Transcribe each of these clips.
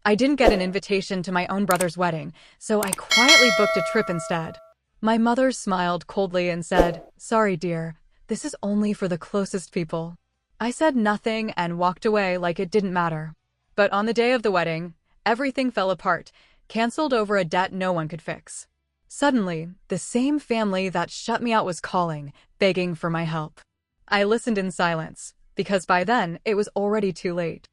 I didn't get an invitation to my own brother's wedding, so I quietly booked a trip instead. My mother smiled coldly and said, "Sorry, dear, this is only for the closest people." I said nothing and walked away like it didn't matter. But on the day of the wedding, everything fell apart, canceled over a debt no one could fix. Suddenly, the same family that shut me out was calling, begging for my help. I listened in silence, because by then it was already too late.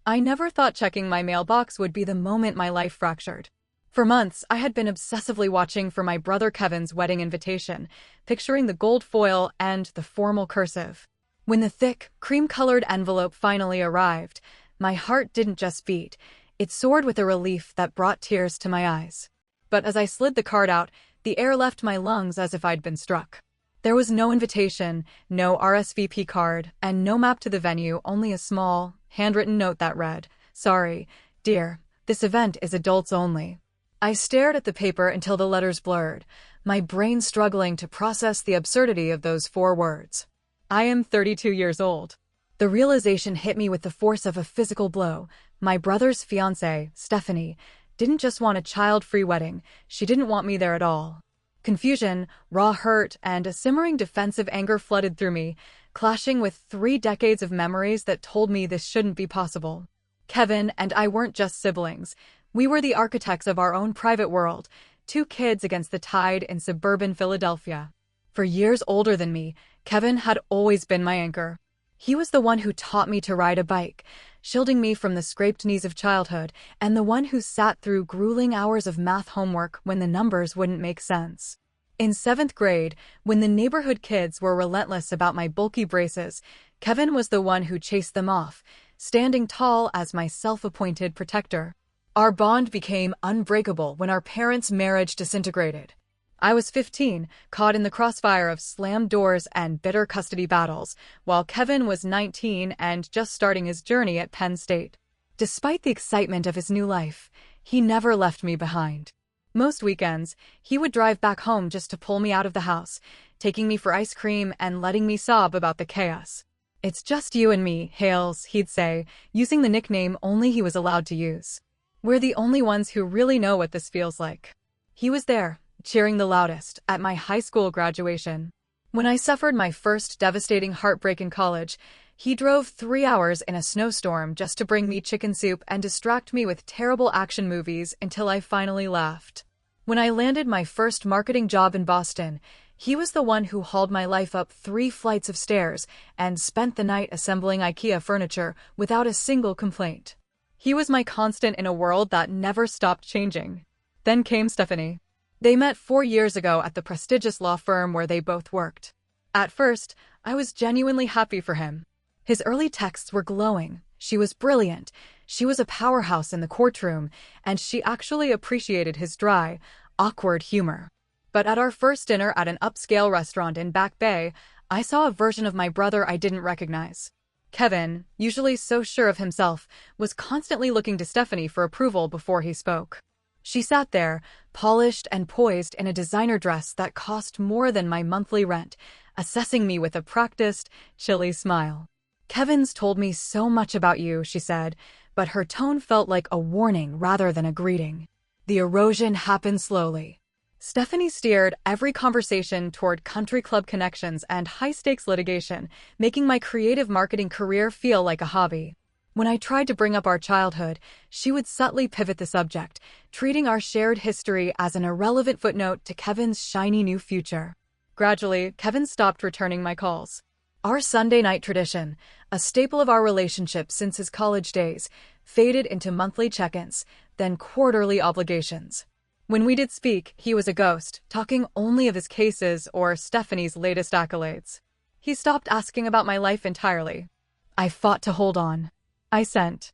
I never thought checking my mailbox would be the moment my life fractured. For months, I had been obsessively watching for my brother Kevin's wedding invitation, picturing the gold foil and the formal cursive. When the thick, cream-colored envelope finally arrived, my heart didn't just beat, it soared with a relief that brought tears to my eyes. But as I slid the card out, the air left my lungs as if I'd been struck. There was no invitation, no RSVP card, and no map to the venue, only a small, handwritten note that read, "Sorry, dear, this event is adults only." I stared at the paper until the letters blurred, my brain struggling to process the absurdity of those 4 words. I am 32 years old. The realization hit me with the force of a physical blow. My brother's fiancée, Stephanie, didn't just want a child-free wedding, she didn't want me there at all. Confusion, raw hurt, and a simmering defensive anger flooded through me, clashing with 3 decades of memories that told me this shouldn't be possible. Kevin and I weren't just siblings. We were the architects of our own private world, 2 kids against the tide in suburban Philadelphia. For years older than me, Kevin had always been my anchor. He was the one who taught me to ride a bike, shielding me from the scraped knees of childhood, and the one who sat through grueling hours of math homework when the numbers wouldn't make sense. In 7th grade, when the neighborhood kids were relentless about my bulky braces, Kevin was the one who chased them off, standing tall as my self-appointed protector. Our bond became unbreakable when our parents' marriage disintegrated. I was 15, caught in the crossfire of slammed doors and bitter custody battles, while Kevin was 19 and just starting his journey at Penn State. Despite the excitement of his new life, he never left me behind. Most weekends, he would drive back home just to pull me out of the house, taking me for ice cream and letting me sob about the chaos. "It's just you and me, Hales," he'd say, using the nickname only he was allowed to use. "We're the only ones who really know what this feels like." He was there, cheering the loudest, at my high school graduation. When I suffered my first devastating heartbreak in college, he drove 3 hours in a snowstorm just to bring me chicken soup and distract me with terrible action movies until I finally laughed. When I landed my first marketing job in Boston, he was the one who hauled my life up 3 flights of stairs and spent the night assembling IKEA furniture without a single complaint. He was my constant in a world that never stopped changing. Then came Stephanie. They met 4 years ago at the prestigious law firm where they both worked. At first, I was genuinely happy for him. His early texts were glowing. She was brilliant. She was a powerhouse in the courtroom, and she actually appreciated his dry, awkward humor. But at our first dinner at an upscale restaurant in Back Bay, I saw a version of my brother I didn't recognize. Kevin, usually so sure of himself, was constantly looking to Stephanie for approval before he spoke. She sat there, polished and poised in a designer dress that cost more than my monthly rent, assessing me with a practiced, chilly smile. "Kevin's told me so much about you," she said, but her tone felt like a warning rather than a greeting. The erosion happened slowly. Stephanie steered every conversation toward country club connections and high-stakes litigation, making my creative marketing career feel like a hobby. When I tried to bring up our childhood, she would subtly pivot the subject, treating our shared history as an irrelevant footnote to Kevin's shiny new future. Gradually, Kevin stopped returning my calls. Our Sunday night tradition, a staple of our relationship since his college days, faded into monthly check-ins, then quarterly obligations. When we did speak, he was a ghost, talking only of his cases or Stephanie's latest accolades. He stopped asking about my life entirely. I fought to hold on. I sent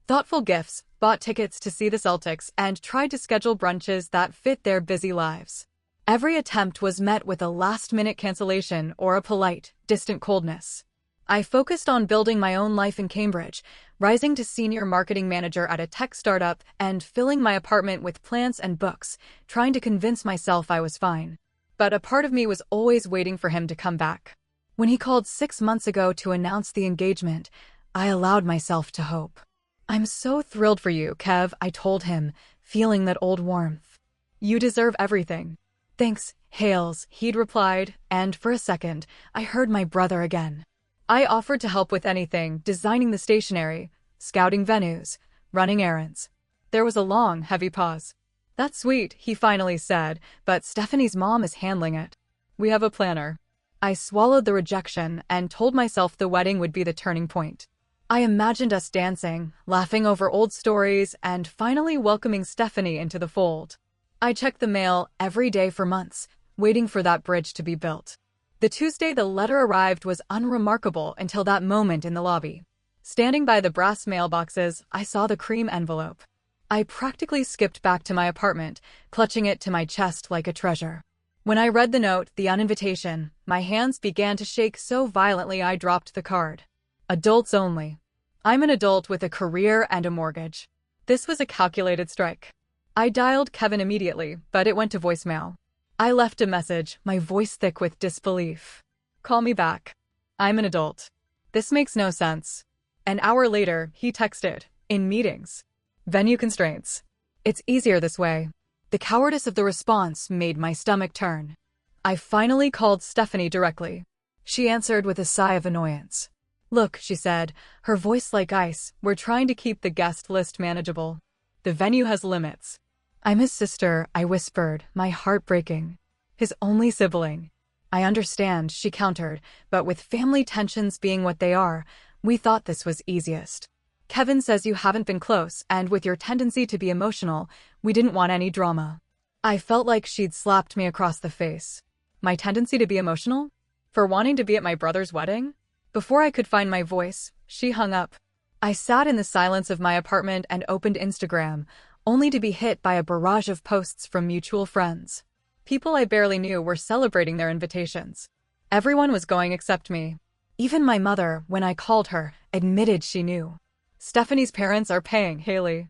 thoughtful gifts, bought tickets to see the Celtics, and tried to schedule brunches that fit their busy lives. Every attempt was met with a last-minute cancellation or a polite, distant coldness. I focused on building my own life in Cambridge, rising to senior marketing manager at a tech startup and filling my apartment with plants and books, trying to convince myself I was fine. But a part of me was always waiting for him to come back. When he called 6 months ago to announce the engagement, I allowed myself to hope. I'm so thrilled for you, Kev, I told him, feeling that old warmth. You deserve everything. Thanks, Hales, he'd replied, and for a second, I heard my brother again. I offered to help with anything, designing the stationery, scouting venues, running errands. There was a long, heavy pause. That's sweet, he finally said, but Stephanie's mom is handling it. We have a planner. I swallowed the rejection and told myself the wedding would be the turning point. I imagined us dancing, laughing over old stories, and finally welcoming Stephanie into the fold. I checked the mail every day for months, waiting for that bridge to be built. The Tuesday the letter arrived was unremarkable until that moment in the lobby. Standing by the brass mailboxes, I saw the cream envelope. I practically skipped back to my apartment, clutching it to my chest like a treasure. When I read the note, the invitation, my hands began to shake so violently I dropped the card. Adults only. I'm an adult with a career and a mortgage. This was a calculated strike. I dialed Kevin immediately, but it went to voicemail. I left a message, my voice thick with disbelief. Call me back. I'm an adult. This makes no sense. An hour later, he texted, in meetings. Venue constraints. It's easier this way. The cowardice of the response made my stomach turn. I finally called Stephanie directly. She answered with a sigh of annoyance. Look, she said, her voice like ice, we're trying to keep the guest list manageable. The venue has limits. I'm his sister, I whispered, my heart breaking. His only sibling. I understand, she countered, but with family tensions being what they are, we thought this was easiest. Kevin says you haven't been close, and with your tendency to be emotional, we didn't want any drama. I felt like she'd slapped me across the face. My tendency to be emotional? For wanting to be at my brother's wedding? Before I could find my voice, she hung up. I sat in the silence of my apartment and opened Instagram, only to be hit by a barrage of posts from mutual friends. People I barely knew were celebrating their invitations. Everyone was going except me. Even my mother, when I called her, admitted she knew. Stephanie's parents are paying, Haley.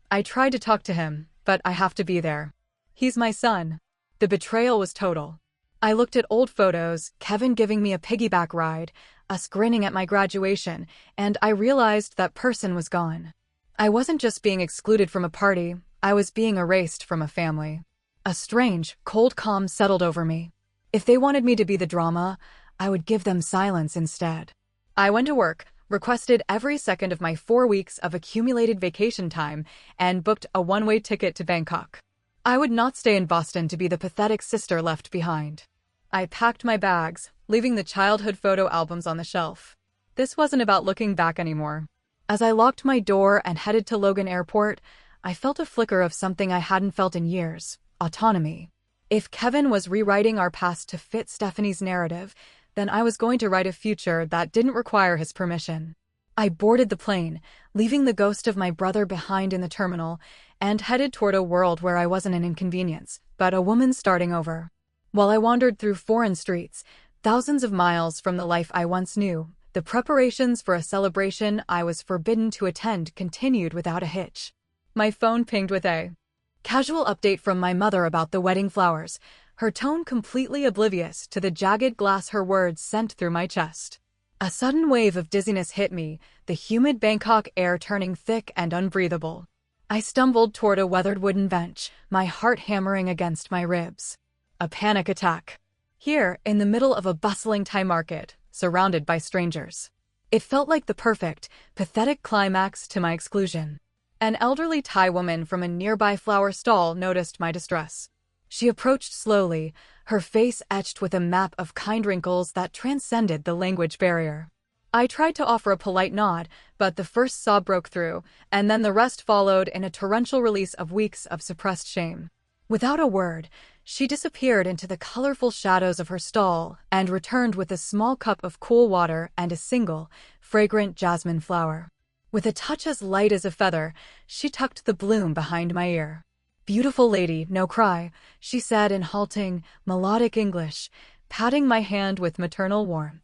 I tried to talk to him, but I have to be there. He's my son. The betrayal was total. I looked at old photos, Kevin giving me a piggyback ride, us grinning at my graduation, and I realized that person was gone. I wasn't just being excluded from a party, I was being erased from a family. A strange, cold calm settled over me. If they wanted me to be the drama, I would give them silence instead. I went to work, requested every second of my 4 weeks of accumulated vacation time, and booked a one-way ticket to Bangkok. I would not stay in Boston to be the pathetic sister left behind. I packed my bags, leaving the childhood photo albums on the shelf. This wasn't about looking back anymore. As I locked my door and headed to Logan Airport, I felt a flicker of something I hadn't felt in years: autonomy. If Kevin was rewriting our past to fit Stephanie's narrative, then I was going to write a future that didn't require his permission. I boarded the plane, leaving the ghost of my brother behind in the terminal, and headed toward a world where I wasn't an inconvenience, but a woman starting over. While I wandered through foreign streets, thousands of miles from the life I once knew, the preparations for a celebration I was forbidden to attend continued without a hitch. My phone pinged with a casual update from my mother about the wedding flowers, her tone completely oblivious to the jagged glass her words sent through my chest. A sudden wave of dizziness hit me, the humid Bangkok air turning thick and unbreathable. I stumbled toward a weathered wooden bench, my heart hammering against my ribs. A panic attack. Here, in the middle of a bustling Thai market, surrounded by strangers. It felt like the perfect, pathetic climax to my exclusion. An elderly Thai woman from a nearby flower stall noticed my distress. She approached slowly, her face etched with a map of kind wrinkles that transcended the language barrier. I tried to offer a polite nod, but the first sob broke through, and then the rest followed in a torrential release of weeks of suppressed shame. Without a word, she disappeared into the colorful shadows of her stall and returned with a small cup of cool water and a single, fragrant jasmine flower. With a touch as light as a feather, she tucked the bloom behind my ear. "Beautiful lady, no cry," she said in halting, melodic English, patting my hand with maternal warmth.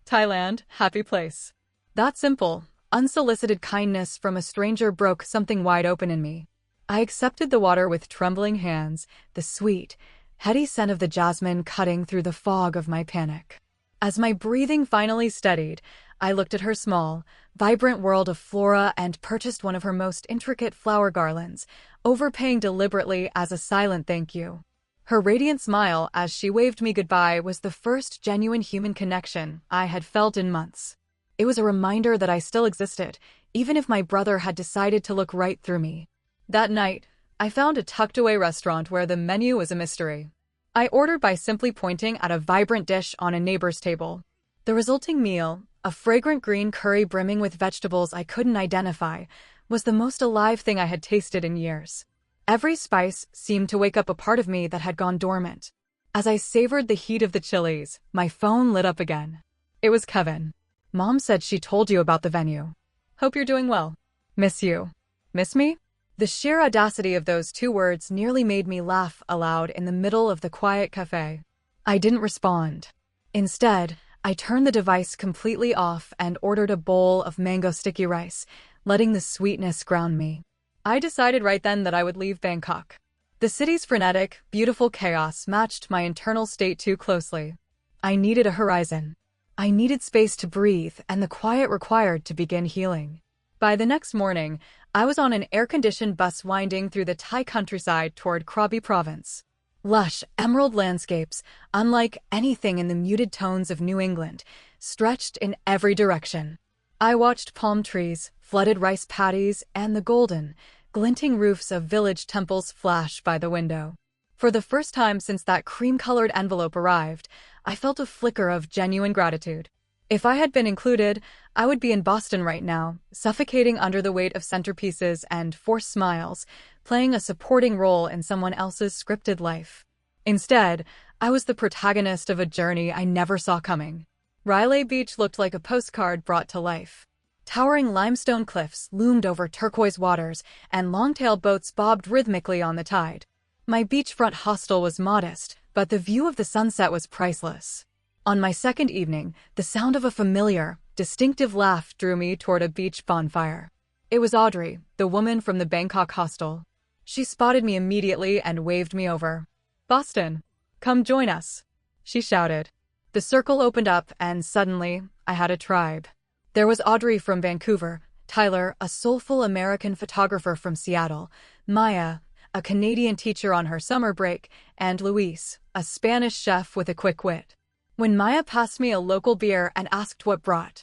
Thailand, happy place. That simple, unsolicited kindness from a stranger broke something wide open in me. I accepted the water with trembling hands, the sweet, heady scent of the jasmine cutting through the fog of my panic. As my breathing finally steadied, I looked at her small, vibrant world of flora and purchased one of her most intricate flower garlands, overpaying deliberately as a silent thank you. Her radiant smile as she waved me goodbye was the first genuine human connection I had felt in months. It was a reminder that I still existed, even if my brother had decided to look right through me. That night, I found a tucked-away restaurant where the menu was a mystery. I ordered by simply pointing at a vibrant dish on a neighbor's table. The resulting meal, a fragrant green curry brimming with vegetables I couldn't identify, was the most alive thing I had tasted in years. Every spice seemed to wake up a part of me that had gone dormant. As I savored the heat of the chilies, my phone lit up again. It was Kevin. Mom said she told you about the venue. Hope you're doing well. Miss you. Miss me? The sheer audacity of those two words nearly made me laugh aloud in the middle of the quiet cafe. I didn't respond. Instead, I turned the device completely off and ordered a bowl of mango sticky rice, letting the sweetness ground me. I decided right then that I would leave Bangkok. The city's frenetic, beautiful chaos matched my internal state too closely. I needed a horizon. I needed space to breathe and the quiet required to begin healing. By the next morning, I was on an air-conditioned bus winding through the Thai countryside toward Krabi province. Lush, emerald landscapes, unlike anything in the muted tones of New England, stretched in every direction. I watched palm trees, flooded rice paddies, and the golden, glinting roofs of village temples flash by the window. For the first time since that cream-colored envelope arrived, I felt a flicker of genuine gratitude. If I had been included, I would be in Boston right now, suffocating under the weight of centerpieces and forced smiles, playing a supporting role in someone else's scripted life. Instead, I was the protagonist of a journey I never saw coming. Railay Beach looked like a postcard brought to life. Towering limestone cliffs loomed over turquoise waters, and long-tailed boats bobbed rhythmically on the tide. My beachfront hostel was modest, but the view of the sunset was priceless. On my second evening, the sound of a familiar, distinctive laugh drew me toward a beach bonfire. It was Audrey, the woman from the Bangkok hostel. She spotted me immediately and waved me over. "Boston, come join us," she shouted. The circle opened up and suddenly, I had a tribe. There was Audrey from Vancouver, Tyler, a soulful American photographer from Seattle, Maya, a Canadian teacher on her summer break, and Luis, a Spanish chef with a quick wit. When Maya passed me a local beer and asked what brought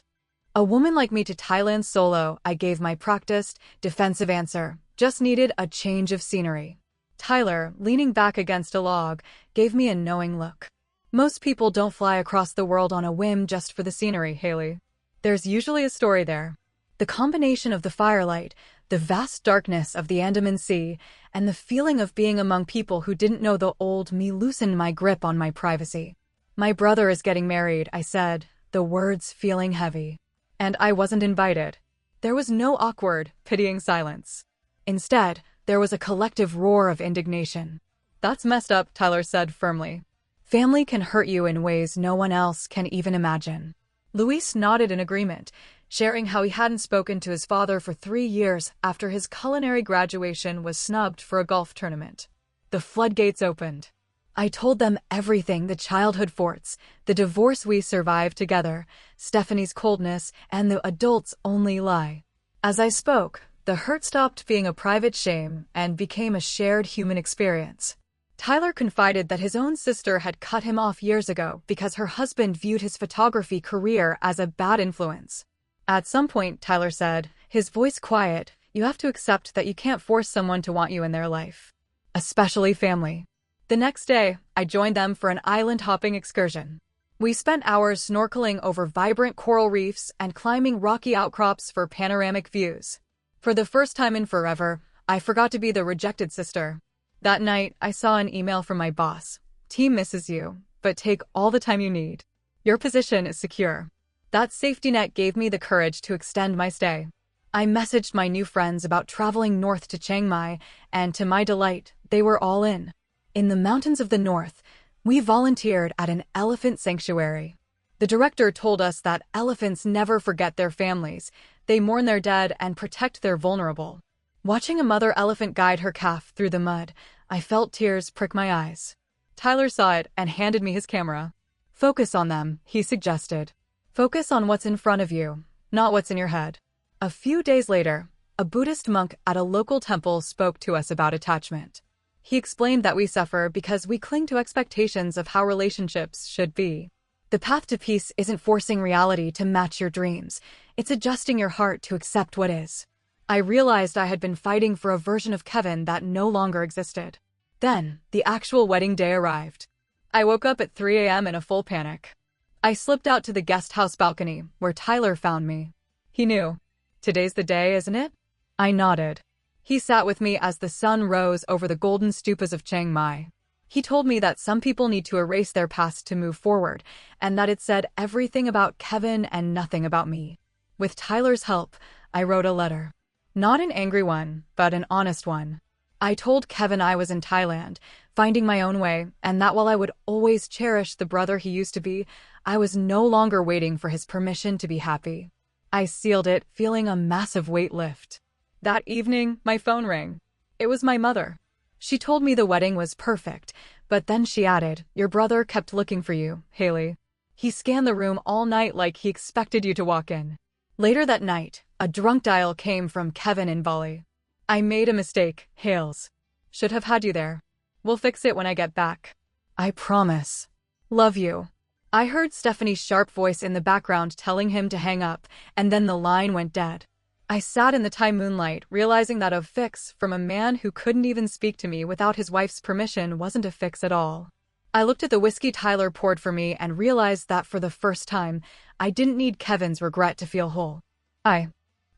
a woman like me to Thailand solo, I gave my practiced, defensive answer, just needed a change of scenery. Tyler, leaning back against a log, gave me a knowing look. Most people don't fly across the world on a whim just for the scenery, Haley. There's usually a story there. The combination of the firelight, the vast darkness of the Andaman Sea, and the feeling of being among people who didn't know the old me loosened my grip on my privacy. "My brother is getting married," I said, the words feeling heavy. And I wasn't invited. There was no awkward, pitying silence. Instead, there was a collective roar of indignation. "That's messed up," Tyler said firmly. "Family can hurt you in ways no one else can even imagine." Luis nodded in agreement, sharing how he hadn't spoken to his father for 3 years after his culinary graduation was snubbed for a golf tournament. The floodgates opened. I told them everything: the childhood forts, the divorce we survived together, Stephanie's coldness, and the adult's only lie. As I spoke, the hurt stopped being a private shame and became a shared human experience. Tyler confided that his own sister had cut him off years ago because her husband viewed his photography career as a bad influence. At some point, Tyler said, his voice quiet, "You have to accept that you can't force someone to want you in their life. Especially family." The next day, I joined them for an island-hopping excursion. We spent hours snorkeling over vibrant coral reefs and climbing rocky outcrops for panoramic views. For the first time in forever, I forgot to be the rejected sister. That night, I saw an email from my boss. "Team misses you, but take all the time you need. Your position is secure." That safety net gave me the courage to extend my stay. I messaged my new friends about traveling north to Chiang Mai, and to my delight, they were all in. In the mountains of the north, we volunteered at an elephant sanctuary. The director told us that elephants never forget their families, they mourn their dead and protect their vulnerable. Watching a mother elephant guide her calf through the mud, I felt tears prick my eyes. Tyler saw it and handed me his camera. "Focus on them," he suggested. "Focus on what's in front of you. not what's in your head. A few days later, a Buddhist monk at a local temple spoke to us about attachment. He explained that we suffer because we cling to expectations of how relationships should be. The path to peace isn't forcing reality to match your dreams. It's adjusting your heart to accept what is. I realized I had been fighting for a version of Kevin that no longer existed. Then, the actual wedding day arrived. I woke up at 3 a.m. in a full panic. I slipped out to the guest house balcony, where Tyler found me. He knew. Today's the day, isn't it? I nodded. He sat with me as the sun rose over the golden stupas of Chiang Mai. He told me that some people need to erase their past to move forward, and that it said everything about Kevin and nothing about me. With Tyler's help, I wrote a letter. Not an angry one, but an honest one. I told Kevin I was in Thailand, finding my own way, and that while I would always cherish the brother he used to be, I was no longer waiting for his permission to be happy. I sealed it, feeling a massive weight lift. That evening, my phone rang. It was my mother. She told me the wedding was perfect, but then she added, "Your brother kept looking for you, Haley. He scanned the room all night like he expected you to walk in." Later that night, a drunk dial came from Kevin in Bali. "I made a mistake, Hales. Should have had you there. We'll fix it when I get back. I promise. Love you." I heard Stephanie's sharp voice in the background telling him to hang up, and then the line went dead. I sat in the Thai moonlight, realizing that a fix from a man who couldn't even speak to me without his wife's permission wasn't a fix at all. I looked at the whiskey Tyler poured for me and realized that for the first time, I didn't need Kevin's regret to feel whole. I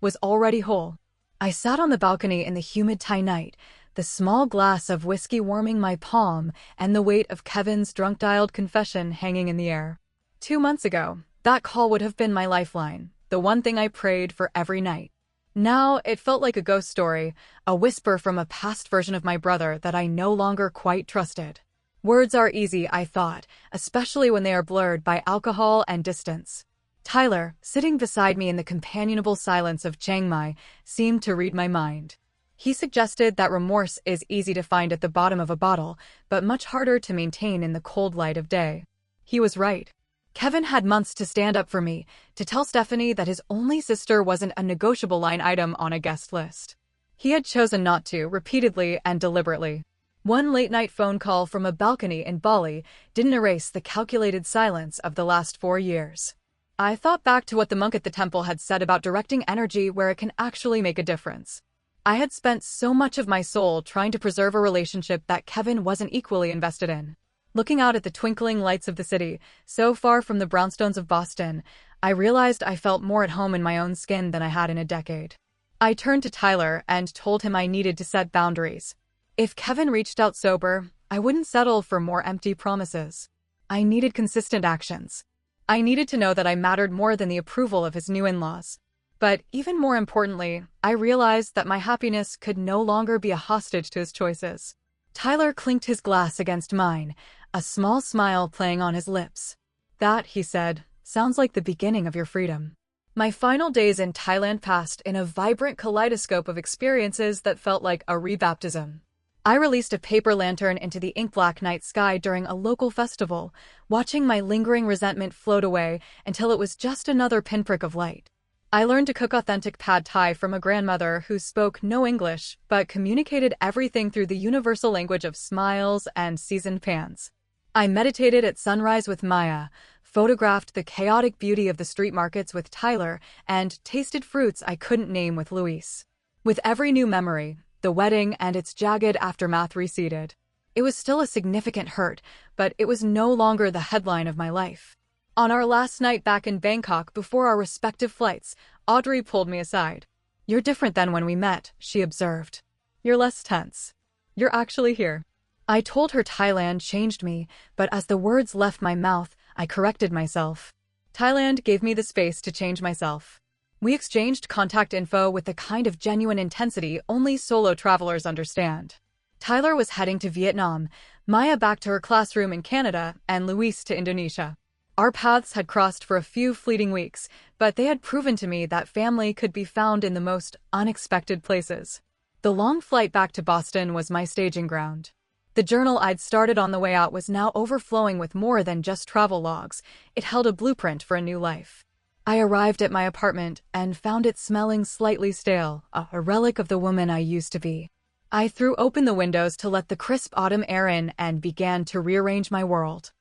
was already whole. I sat on the balcony in the humid Thai night, the small glass of whiskey warming my palm and the weight of Kevin's drunk-dialed confession hanging in the air. 2 months ago, that call would have been my lifeline, the one thing I prayed for every night. Now, it felt like a ghost story, a whisper from a past version of my brother that I no longer quite trusted. Words are easy, I thought, especially when they are blurred by alcohol and distance. Tyler, sitting beside me in the companionable silence of Chiang Mai, seemed to read my mind. He suggested that remorse is easy to find at the bottom of a bottle, but much harder to maintain in the cold light of day. He was right. Kevin had months to stand up for me, to tell Stephanie that his only sister wasn't a negotiable line item on a guest list. He had chosen not to, repeatedly and deliberately. One late-night phone call from a balcony in Bali didn't erase the calculated silence of the last 4 years. I thought back to what the monk at the temple had said about directing energy where it can actually make a difference. I had spent so much of my soul trying to preserve a relationship that Kevin wasn't equally invested in. Looking out at the twinkling lights of the city, so far from the brownstones of Boston, I realized I felt more at home in my own skin than I had in a decade. I turned to Tyler and told him I needed to set boundaries. If Kevin reached out sober, I wouldn't settle for more empty promises. I needed consistent actions. I needed to know that I mattered more than the approval of his new in-laws. But even more importantly, I realized that my happiness could no longer be a hostage to his choices. Tyler clinked his glass against mine, a small smile playing on his lips. "That," he said, "sounds like the beginning of your freedom." My final days in Thailand passed in a vibrant kaleidoscope of experiences that felt like a rebaptism. I released a paper lantern into the ink-black night sky during a local festival, watching my lingering resentment float away until it was just another pinprick of light. I learned to cook authentic pad thai from a grandmother who spoke no English but communicated everything through the universal language of smiles and seasoned pans. I meditated at sunrise with Maya, photographed the chaotic beauty of the street markets with Tyler, and tasted fruits I couldn't name with Luis. With every new memory, the wedding and its jagged aftermath receded. It was still a significant hurt, but it was no longer the headline of my life. On our last night back in Bangkok before our respective flights, Audrey pulled me aside. "You're different than when we met," she observed. "You're less tense. You're actually here." I told her Thailand changed me, but as the words left my mouth, I corrected myself. Thailand gave me the space to change myself. We exchanged contact info with the kind of genuine intensity only solo travelers understand. Tyler was heading to Vietnam, Maya back to her classroom in Canada, and Luis to Indonesia. Our paths had crossed for a few fleeting weeks, but they had proven to me that family could be found in the most unexpected places. The long flight back to Boston was my staging ground. The journal I'd started on the way out was now overflowing with more than just travel logs. It held a blueprint for a new life. I arrived at my apartment and found it smelling slightly stale, a relic of the woman I used to be. I threw open the windows to let the crisp autumn air in and began to rearrange my world.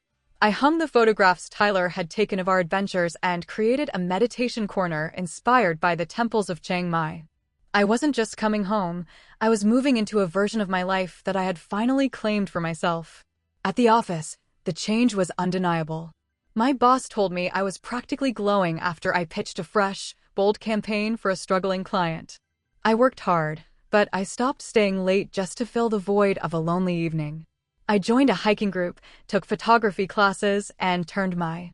I hung the photographs Tyler had taken of our adventures and created a meditation corner inspired by the temples of Chiang Mai. I wasn't just coming home, I was moving into a version of my life that I had finally claimed for myself. At the office, the change was undeniable. My boss told me I was practically glowing after I pitched a fresh, bold campaign for a struggling client. I worked hard, but I stopped staying late just to fill the void of a lonely evening. I joined a hiking group, took photography classes, and turned my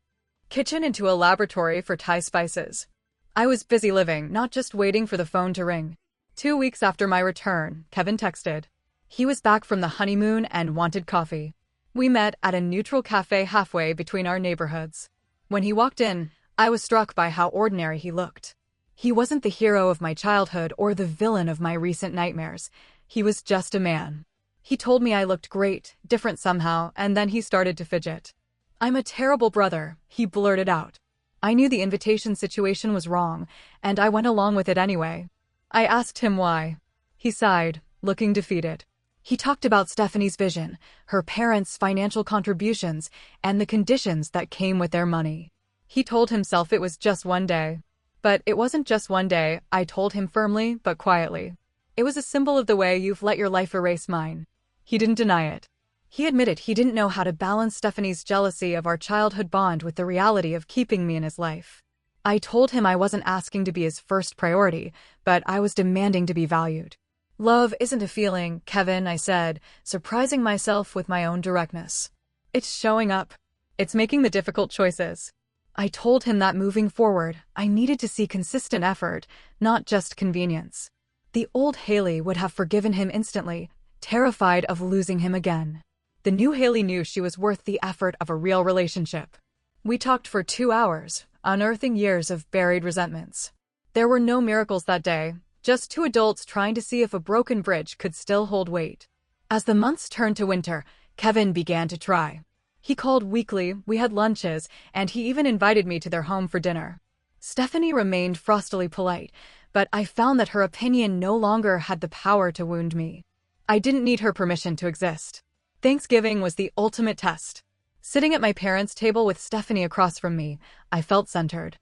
kitchen into a laboratory for Thai spices. I was busy living, not just waiting for the phone to ring. 2 weeks after my return, Kevin texted. He was back from the honeymoon and wanted coffee. We met at a neutral cafe halfway between our neighborhoods. When he walked in, I was struck by how ordinary he looked. He wasn't the hero of my childhood or the villain of my recent nightmares. He was just a man. He told me I looked great, different somehow, and then he started to fidget. "I'm a terrible brother," he blurted out. I knew the invitation situation was wrong, and I went along with it anyway. I asked him why. He sighed, looking defeated. He talked about Stephanie's vision, her parents' financial contributions, and the conditions that came with their money. He told himself it was just one day. But it wasn't just one day, I told him firmly but quietly. It was a symbol of the way you've let your life erase mine. He didn't deny it. He admitted he didn't know how to balance Stephanie's jealousy of our childhood bond with the reality of keeping me in his life. I told him I wasn't asking to be his first priority, but I was demanding to be valued. "Love isn't a feeling, Kevin," I said, surprising myself with my own directness. "It's showing up. It's making the difficult choices." I told him that moving forward, I needed to see consistent effort, not just convenience. The old Haley would have forgiven him instantly, terrified of losing him again. The new Haley knew she was worth the effort of a real relationship. We talked for 2 hours, unearthing years of buried resentments. There were no miracles that day, just two adults trying to see if a broken bridge could still hold weight. As the months turned to winter, Kevin began to try. He called weekly, we had lunches, and he even invited me to their home for dinner. Stephanie remained frostily polite, but I found that her opinion no longer had the power to wound me. I didn't need her permission to exist. Thanksgiving was the ultimate test. Sitting at my parents' table with Stephanie across from me, I felt centered.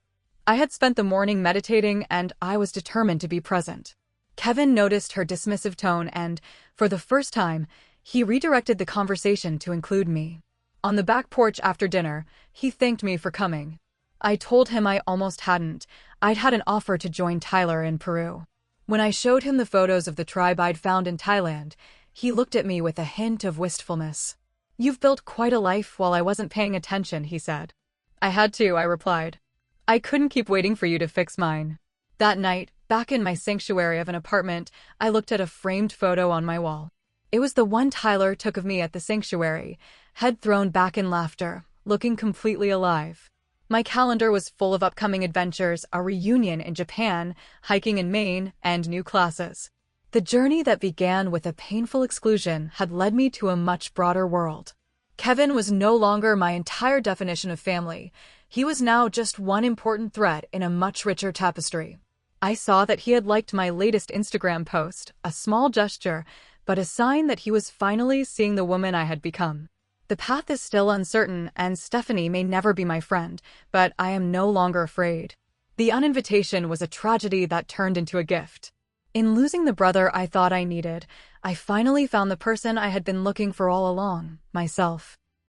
I had spent the morning meditating, and I was determined to be present. Kevin noticed her dismissive tone and, for the first time, he redirected the conversation to include me. On the back porch after dinner, he thanked me for coming. I told him I almost hadn't. I'd had an offer to join Tyler in Peru. When I showed him the photos of the tribe I'd found in Thailand, he looked at me with a hint of wistfulness. "You've built quite a life while I wasn't paying attention," he said. "I had to," I replied. "I couldn't keep waiting for you to fix mine." That night, back in my sanctuary of an apartment, I looked at a framed photo on my wall. It was the one Tyler took of me at the sanctuary, head thrown back in laughter, looking completely alive. My calendar was full of upcoming adventures, a reunion in Japan, hiking in Maine, and new classes. The journey that began with a painful exclusion had led me to a much broader world. Kevin was no longer my entire definition of family. He was now just one important thread in a much richer tapestry. I saw that he had liked my latest Instagram post, a small gesture, but a sign that he was finally seeing the woman I had become. The path is still uncertain, and Stephanie may never be my friend, but I am no longer afraid. The uninvitation was a tragedy that turned into a gift. In losing the brother I thought I needed, I finally found the person I had been looking for all along, myself.